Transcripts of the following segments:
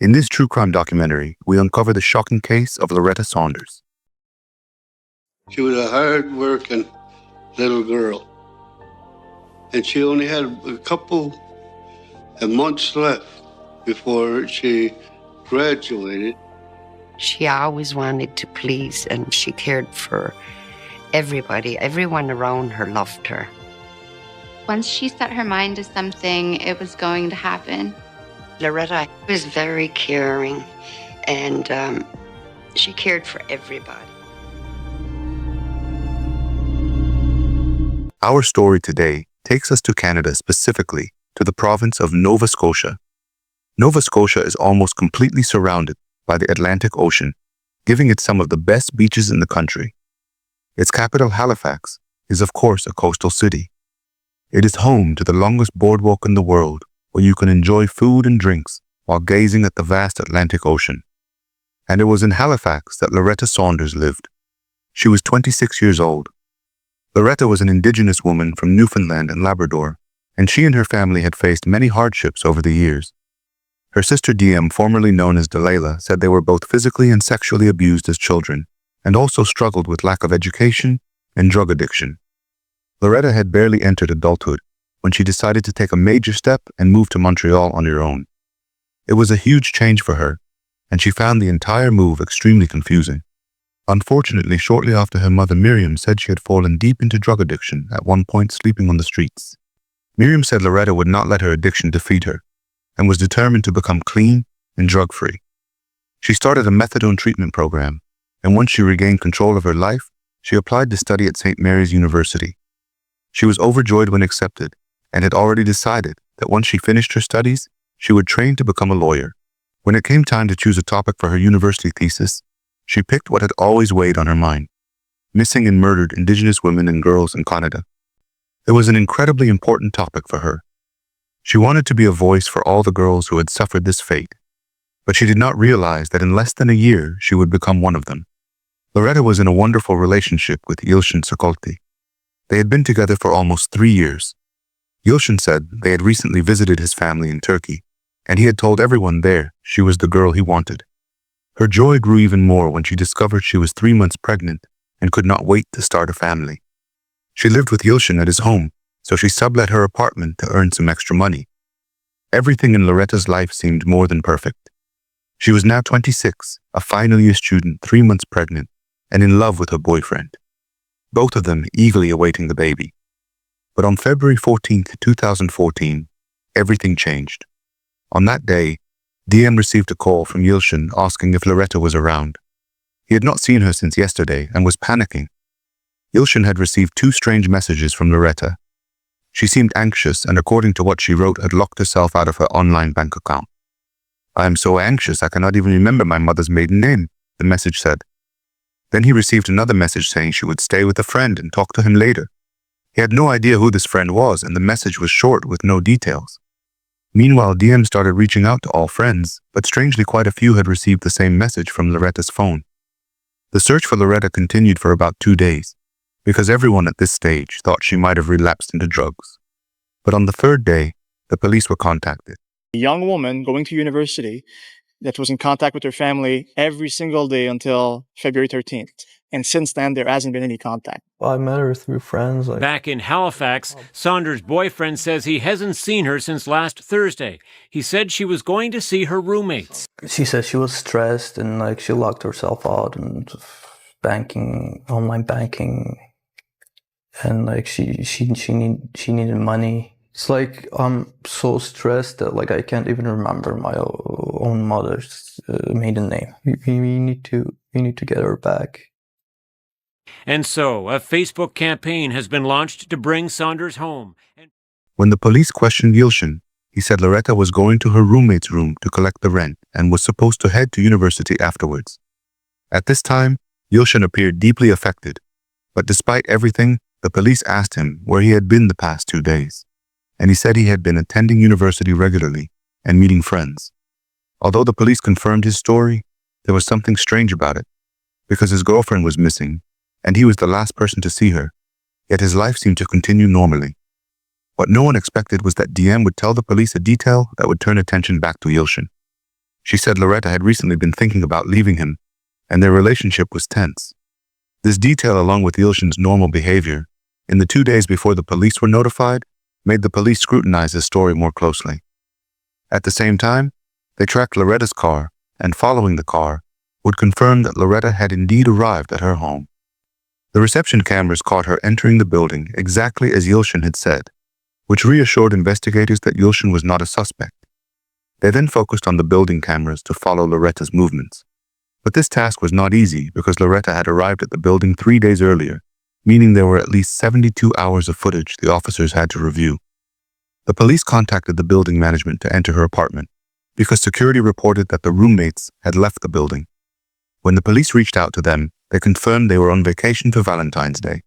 In this true crime documentary, we uncover the shocking case of Loretta Saunders. She was a hard-working little girl, and she only had a couple of months left before she graduated. She always wanted to please, and she cared for everybody. Everyone around her loved her. Once she set her mind to something, it was going to happen. Loretta was very caring, and she cared for everybody. Our story today takes us to Canada, specifically to the province of Nova Scotia. Nova Scotia is almost completely surrounded by the Atlantic Ocean, giving it some of the best beaches in the country. Its capital, Halifax, is of course a coastal city. It is home to the longest boardwalk in the world, where you can enjoy food and drinks while gazing at the vast Atlantic Ocean. And it was in Halifax that Loretta Saunders lived. She was 26 years old. Loretta was an Indigenous woman from Newfoundland and Labrador, and she and her family had faced many hardships over the years. Her sister DM, formerly known as Delilah, said they were both physically and sexually abused as children, and also struggled with lack of education and drug addiction. Loretta had barely entered adulthood when she decided to take a major step and move to Montreal on her own. It was a huge change for her, and she found the entire move extremely confusing. Unfortunately, shortly after, her mother Miriam said she had fallen deep into drug addiction, at one point sleeping on the streets. Miriam said Loretta would not let her addiction defeat her, and was determined to become clean and drug-free. She started a methadone treatment program, and once she regained control of her life, she applied to study at St. Mary's University. She was overjoyed when accepted, and had already decided that once she finished her studies, she would train to become a lawyer. When it came time to choose a topic for her university thesis, she picked what had always weighed on her mind: missing and murdered Indigenous women and girls in Canada. It was an incredibly important topic for her. She wanted to be a voice for all the girls who had suffered this fate, but she did not realize that in less than a year she would become one of them. Loretta was in a wonderful relationship with Yilshin Sokolti. They had been together for almost 3 years. Yilshin said they had recently visited his family in Turkey, and he had told everyone there she was the girl he wanted. Her joy grew even more when she discovered she was 3 months pregnant and could not wait to start a family. She lived with Yilshin at his home, so she sublet her apartment to earn some extra money. Everything in Loretta's life seemed more than perfect. She was now 26, a final year student, 3 months pregnant, and in love with her boyfriend, both of them eagerly awaiting the baby. But on February 14th, 2014, everything changed. On that day, DM received a call from Yilshin asking if Loretta was around. He had not seen her since yesterday and was panicking. Yilshin had received 2 strange messages from Loretta. She seemed anxious and, according to what she wrote, had locked herself out of her online bank account. "I am so anxious I cannot even remember my mother's maiden name," the message said. Then he received another message saying she would stay with a friend and talk to him later. He had no idea who this friend was, and the message was short with no details. Meanwhile, DM started reaching out to all friends, but strangely quite a few had received the same message from Loretta's phone. The search for Loretta continued for about 2 days, because everyone at this stage thought she might have relapsed into drugs. But on the 3rd day, the police were contacted. A young woman going to university that was in contact with her family every single day until February 13th. And since then, there hasn't been any contact. Well, I met her through friends. Back in Halifax, Saunders' boyfriend says he hasn't seen her since last Thursday. He said she was going to see her roommates. She said she was stressed and she locked herself out and online banking, and she needed money. It's I'm so stressed that I can't even remember my own mother's maiden name. We need to get her back. And so, a Facebook campaign has been launched to bring Saunders home. When the police questioned Yilshin, he said Loretta was going to her roommate's room to collect the rent and was supposed to head to university afterwards. At this time, Yilshin appeared deeply affected, but despite everything, the police asked him where he had been the past 2 days, and he said he had been attending university regularly and meeting friends. Although the police confirmed his story, there was something strange about it, because his girlfriend was missing, and he was the last person to see her, yet his life seemed to continue normally. What no one expected was that DM would tell the police a detail that would turn attention back to Yilshin. She said Loretta had recently been thinking about leaving him, and their relationship was tense. This detail, along with Yilshin's normal behavior, in the 2 days before the police were notified, made the police scrutinize his story more closely. At the same time, they tracked Loretta's car, and following the car, would confirm that Loretta had indeed arrived at her home. The reception cameras caught her entering the building exactly as Yilshin had said, which reassured investigators that Yilshin was not a suspect. They then focused on the building cameras to follow Loretta's movements. But this task was not easy because Loretta had arrived at the building 3 days earlier, meaning there were at least 72 hours of footage the officers had to review. The police contacted the building management to enter her apartment because security reported that the roommates had left the building. When the police reached out to them, they confirmed they were on vacation for Valentine's Day.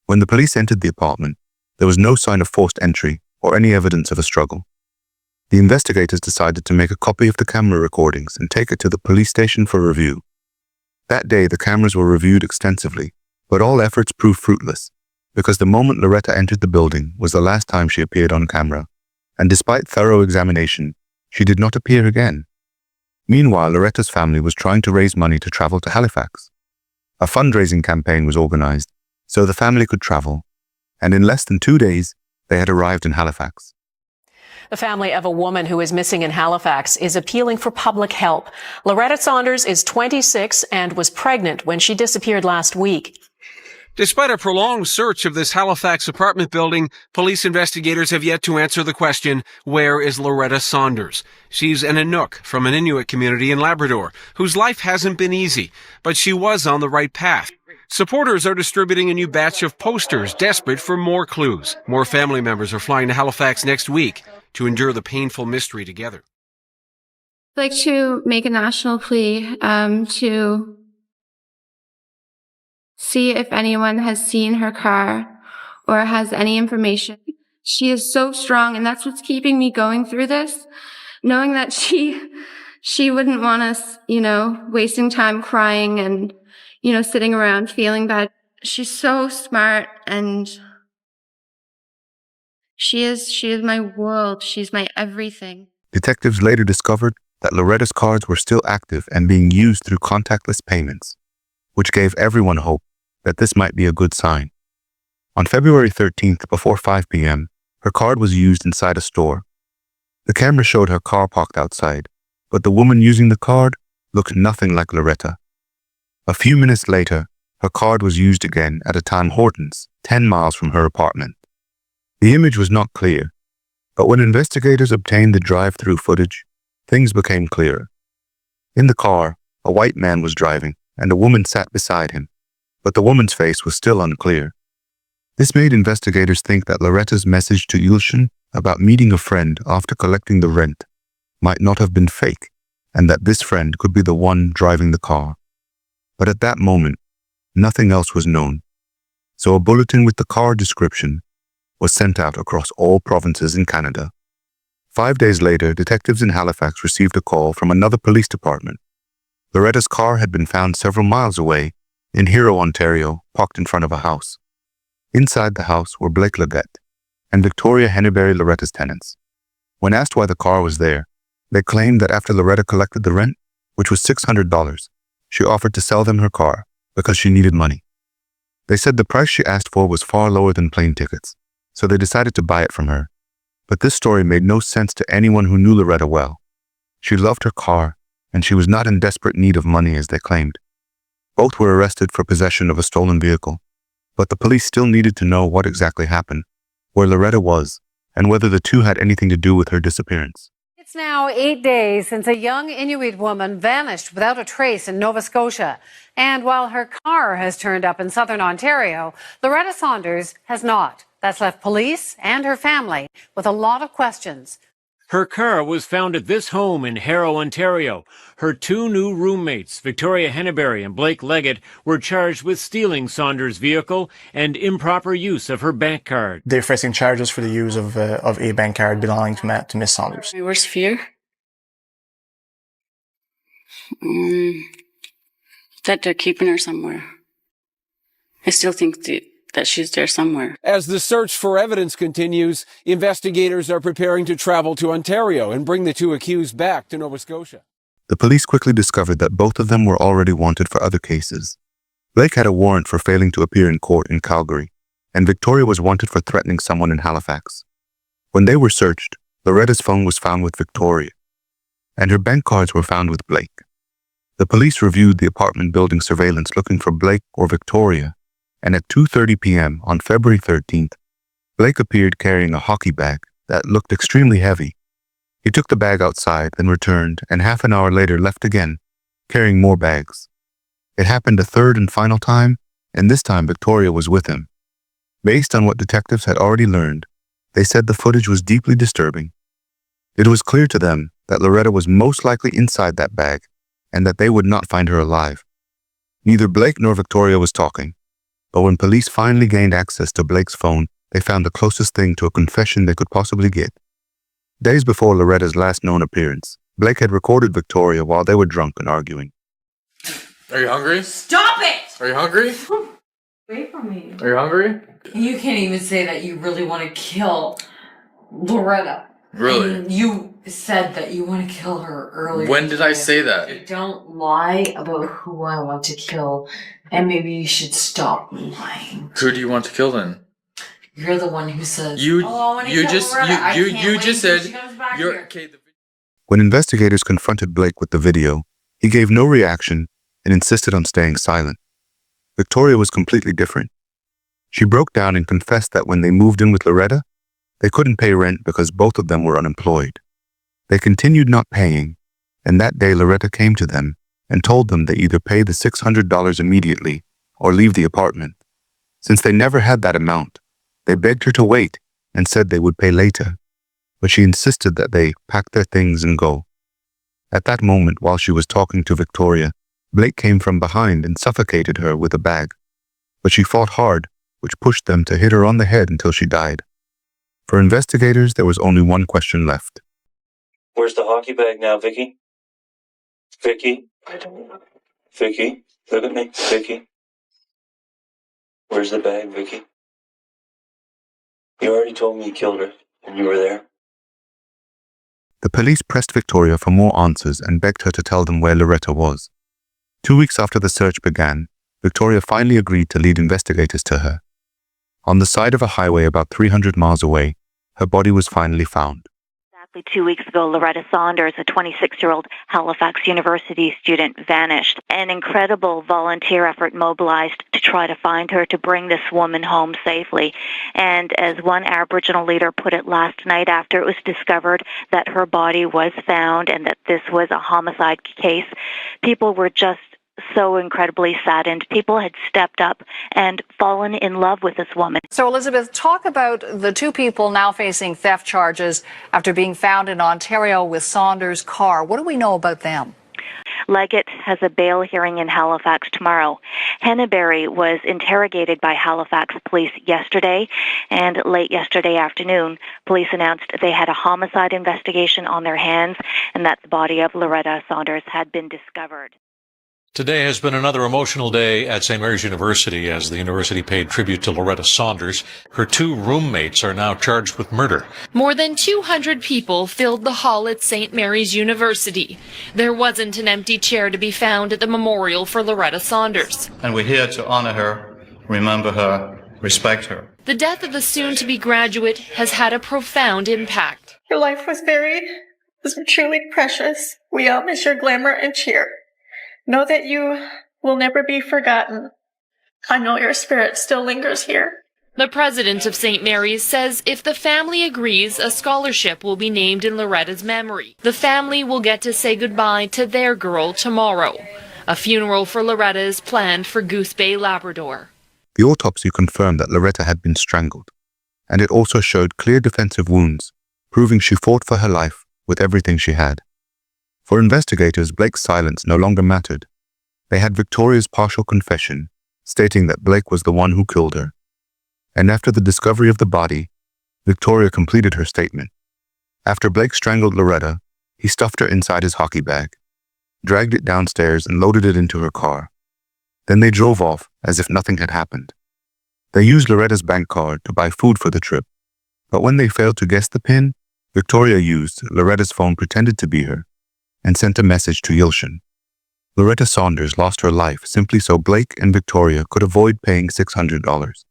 When the police entered the apartment, there was no sign of forced entry or any evidence of a struggle. The investigators decided to make a copy of the camera recordings and take it to the police station for review. That day, the cameras were reviewed extensively, but all efforts proved fruitless because the moment Loretta entered the building was the last time she appeared on camera, and despite thorough examination, she did not appear again. Meanwhile, Loretta's family was trying to raise money to travel to Halifax. A fundraising campaign was organized so the family could travel, and in less than 2 days, they had arrived in Halifax. The family of a woman who is missing in Halifax is appealing for public help. Loretta Saunders is 26 and was pregnant when she disappeared last week. Despite a prolonged search of this Halifax apartment building, police investigators have yet to answer the question, where is Loretta Saunders? She's an Inuk from an Inuit community in Labrador, whose life hasn't been easy, but she was on the right path. Supporters are distributing a new batch of posters, desperate for more clues. More family members are flying to Halifax next week to endure the painful mystery together. I'd like to make a national plea to see if anyone has seen her car or has any information. She is so strong, and that's what's keeping me going through this, knowing that she wouldn't want us, wasting time crying and, sitting around feeling bad. She's so smart, and she is my world. She's my everything. Detectives later discovered that Loretta's cards were still active and being used through contactless payments, which gave everyone hope that this might be a good sign. On February 13th, before 5 p.m., her card was used inside a store. The camera showed her car parked outside, but the woman using the card looked nothing like Loretta. A few minutes later, her card was used again at a Tim Hortons, 10 miles from her apartment. The image was not clear, but when investigators obtained the drive-through footage, things became clearer. In the car, a white man was driving, and a woman sat beside him, but the woman's face was still unclear. This made investigators think that Loretta's message to Yilshin about meeting a friend after collecting the rent might not have been fake, and that this friend could be the one driving the car. But at that moment, nothing else was known, so a bulletin with the car description was sent out across all provinces in Canada. 5 days later, detectives in Halifax received a call from another police department. Loretta's car had been found several miles away in Hero, Ontario, parked in front of a house. Inside the house were Blake Leggett and Victoria Henneberry, Loretta's tenants. When asked why the car was there, they claimed that after Loretta collected the rent, which was $600, she offered to sell them her car because she needed money. They said the price she asked for was far lower than plane tickets, so they decided to buy it from her. But this story made no sense to anyone who knew Loretta well. She loved her car, and she was not in desperate need of money as they claimed. Both were arrested for possession of a stolen vehicle, but the police still needed to know what exactly happened, where Loretta was, and whether the two had anything to do with her disappearance. It's now 8 days since a young Inuit woman vanished without a trace in Nova Scotia. And while her car has turned up in southern Ontario, Loretta Saunders has not. That's left police and her family with a lot of questions. Her car was found at this home in Harrow, Ontario. Her two new roommates, Victoria Henneberry and Blake Leggett, were charged with stealing Saunders' vehicle and improper use of her bank card. They're facing charges for the use of a bank card belonging to Miss Saunders. My worst fear? That they're keeping her somewhere. I still think that she's there somewhere. As the search for evidence continues, investigators are preparing to travel to Ontario and bring the two accused back to Nova Scotia. The police quickly discovered that both of them were already wanted for other cases. Blake had a warrant for failing to appear in court in Calgary, and Victoria was wanted for threatening someone in Halifax. When they were searched, Loretta's phone was found with Victoria, and her bank cards were found with Blake. The police reviewed the apartment building surveillance looking for Blake or Victoria, and at 2:30 p.m. on February 13th, Blake appeared carrying a hockey bag that looked extremely heavy. He took the bag outside, then returned, and half an hour later left again, carrying more bags. It happened a third and final time, and this time Victoria was with him. Based on what detectives had already learned, they said the footage was deeply disturbing. It was clear to them that Loretta was most likely inside that bag, and that they would not find her alive. Neither Blake nor Victoria was talking, but when police finally gained access to Blake's phone, they found the closest thing to a confession they could possibly get. Days before Loretta's last known appearance, Blake had recorded Victoria while they were drunk and arguing. Are you hungry? Stop it! Are you hungry? Away from me. Are you hungry? You can't even say that you really want to kill Loretta. Really? And you said that you want to kill her earlier. When did I say that? Don't lie about who I want to kill, and maybe you should stop lying. Who do you want to kill then? You're the one who says, You just said you're okay. When investigators confronted Blake with the video, he gave no reaction and insisted on staying silent. Victoria was completely different. She broke down and confessed that when they moved in with Loretta, they couldn't pay rent because both of them were unemployed. They continued not paying, and that day Loretta came to them and told them they either pay the $600 immediately or leave the apartment. Since they never had that amount, they begged her to wait and said they would pay later, but she insisted that they pack their things and go. At that moment, while she was talking to Victoria, Blake came from behind and suffocated her with a bag, but she fought hard, which pushed them to hit her on the head until she died. For investigators, there was only one question left. Where's the hockey bag now, Vicky? Vicky? I don't know. Vicky? Look at me. Vicky? Where's the bag, Vicky? You already told me you killed her, and you were there. The police pressed Victoria for more answers and begged her to tell them where Loretta was. 2 weeks after the search began, Victoria finally agreed to lead investigators to her. On the side of a highway about 300 miles away, her body was finally found. Exactly 2 weeks ago, Loretta Saunders, a 26-year-old Halifax University student, vanished. An incredible volunteer effort mobilized to try to find her, to bring this woman home safely. And as one Aboriginal leader put it last night after it was discovered that her body was found and that this was a homicide case, people were just so incredibly saddened. People had stepped up and fallen in love with this woman. So, Elizabeth, talk about the two people now facing theft charges after being found in Ontario with Saunders' car. What do we know about them? Leggett has a bail hearing in Halifax tomorrow. Henneberry was interrogated by Halifax police yesterday, and late yesterday afternoon, police announced they had a homicide investigation on their hands and that the body of Loretta Saunders had been discovered. Today has been another emotional day at St. Mary's University as the university paid tribute to Loretta Saunders. Her two roommates are now charged with murder. More than 200 people filled the hall at St. Mary's University. There wasn't an empty chair to be found at the memorial for Loretta Saunders. And we're here to honor her, remember her, respect her. The death of the soon-to-be graduate has had a profound impact. Your life was buried. It was truly precious. We all miss your glamour and cheer. Know that you will never be forgotten. I know your spirit still lingers here. The president of St. Mary's says if the family agrees, a scholarship will be named in Loretta's memory. The family will get to say goodbye to their girl tomorrow. A funeral for Loretta is planned for Goose Bay, Labrador. The autopsy confirmed that Loretta had been strangled, and it also showed clear defensive wounds, proving she fought for her life with everything she had. For investigators, Blake's silence no longer mattered. They had Victoria's partial confession, stating that Blake was the one who killed her. And after the discovery of the body, Victoria completed her statement. After Blake strangled Loretta, he stuffed her inside his hockey bag, dragged it downstairs and loaded it into her car. Then they drove off as if nothing had happened. They used Loretta's bank card to buy food for the trip, but when they failed to guess the PIN, Victoria used Loretta's phone pretended to be her and sent a message to Yilshin. Loretta Saunders lost her life simply so Blake and Victoria could avoid paying $600.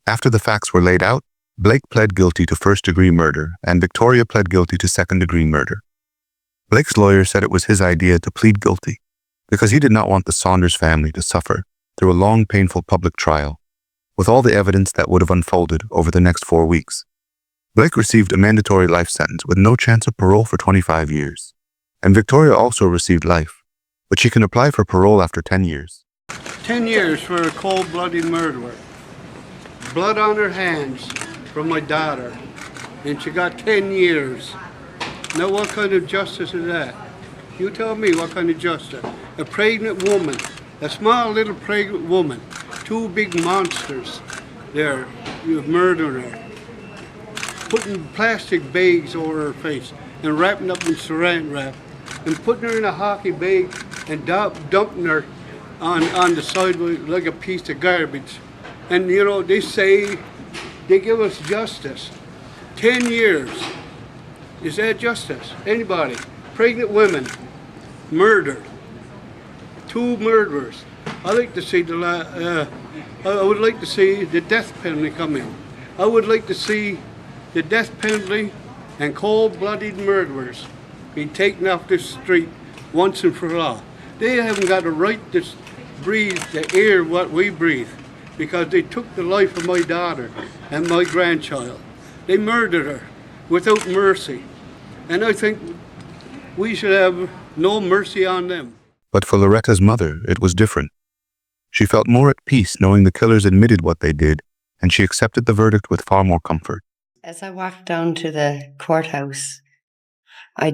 After the facts were laid out, Blake pled guilty to first-degree murder and Victoria pled guilty to second-degree murder. Blake's lawyer said it was his idea to plead guilty because he did not want the Saunders family to suffer through a long, painful public trial with all the evidence that would have unfolded over the next 4 weeks. Blake received a mandatory life sentence with no chance of parole for 25 years. And Victoria also received life, but she can apply for parole after 10 years. 10 years for a cold-blooded murderer. Blood on her hands from my daughter. And she got 10 years. Now what kind of justice is that? You tell me what kind of justice. A pregnant woman, a small little pregnant woman, 2 big monsters there, you've murdered her. Putting plastic bags over her face and wrapping up in saran wrap and putting her in a hockey bag and dumping her on the sidewalk like a piece of garbage. And you know, they say they give us justice. 10 years. Is that justice? Anybody? Pregnant women murdered. 2 murderers. I like to see I would like to see the death penalty come in. I would like to see the death penalty and cold-blooded murderers be taken off the street once and for all. They haven't got a right to breathe the air what we breathe because they took the life of my daughter and my grandchild. They murdered her without mercy. And I think we should have no mercy on them. But for Loretta's mother, it was different. She felt more at peace knowing the killers admitted what they did, and she accepted the verdict with far more comfort. As I walked down to the courthouse,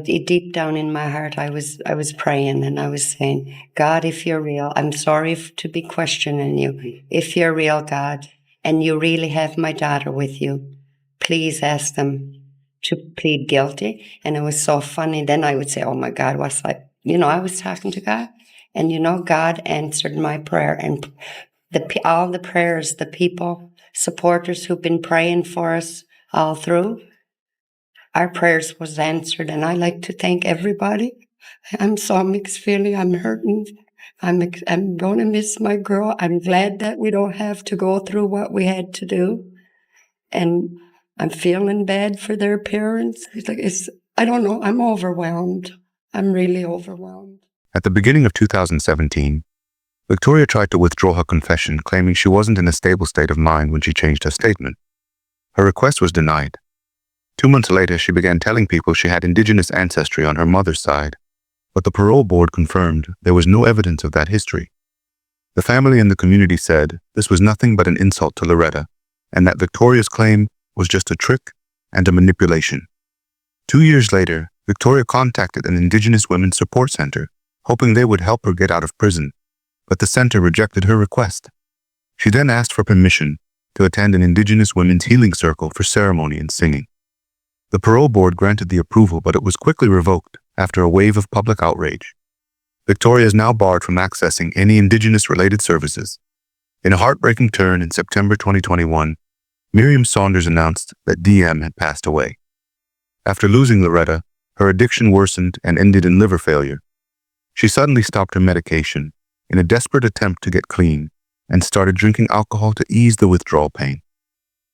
deep down in my heart, I was praying and I was saying, God, if you're real, I'm sorry to be questioning you. If you're real, God, and you really have my daughter with you, please ask them to plead guilty. And it was so funny. Then I would say, oh my God, what's like? You know, I was talking to God, and you know, God answered my prayer, and all the prayers, the people, supporters who've been praying for us all through, our prayers was answered. And I like to thank everybody. I'm so mixed feeling. I'm hurting. I'm going to miss my girl. I'm glad that we don't have to go through what we had to do. And I'm feeling bad for their parents. I don't know. I'm overwhelmed. I'm really overwhelmed. At the beginning of 2017, Victoria tried to withdraw her confession, claiming she wasn't in a stable state of mind when she changed her statement. Her request was denied. 2 months later, she began telling people she had indigenous ancestry on her mother's side, but the parole board confirmed there was no evidence of that history. The family and the community said this was nothing but an insult to Loretta, and that Victoria's claim was just a trick and a manipulation. 2 years later, Victoria contacted an Indigenous Women's Support Center, hoping they would help her get out of prison, but the center rejected her request. She then asked for permission to attend an Indigenous Women's Healing Circle for ceremony and singing. The parole board granted the approval, but it was quickly revoked after a wave of public outrage. Victoria is now barred from accessing any Indigenous-related services. In a heartbreaking turn in September 2021, Miriam Saunders announced that DM had passed away. After losing Loretta, her addiction worsened and ended in liver failure. She suddenly stopped her medication in a desperate attempt to get clean and started drinking alcohol to ease the withdrawal pain.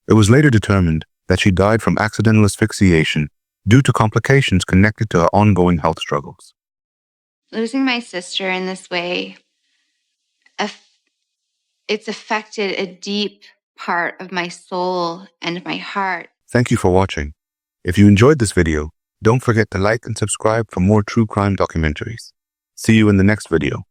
It was later determined that she died from accidental asphyxiation due to complications connected to her ongoing health struggles. Losing my sister in this way, it's affected a deep part of my soul and my heart. Thank you for watching. If you enjoyed this video, don't forget to like and subscribe for more true crime documentaries. See you in the next video.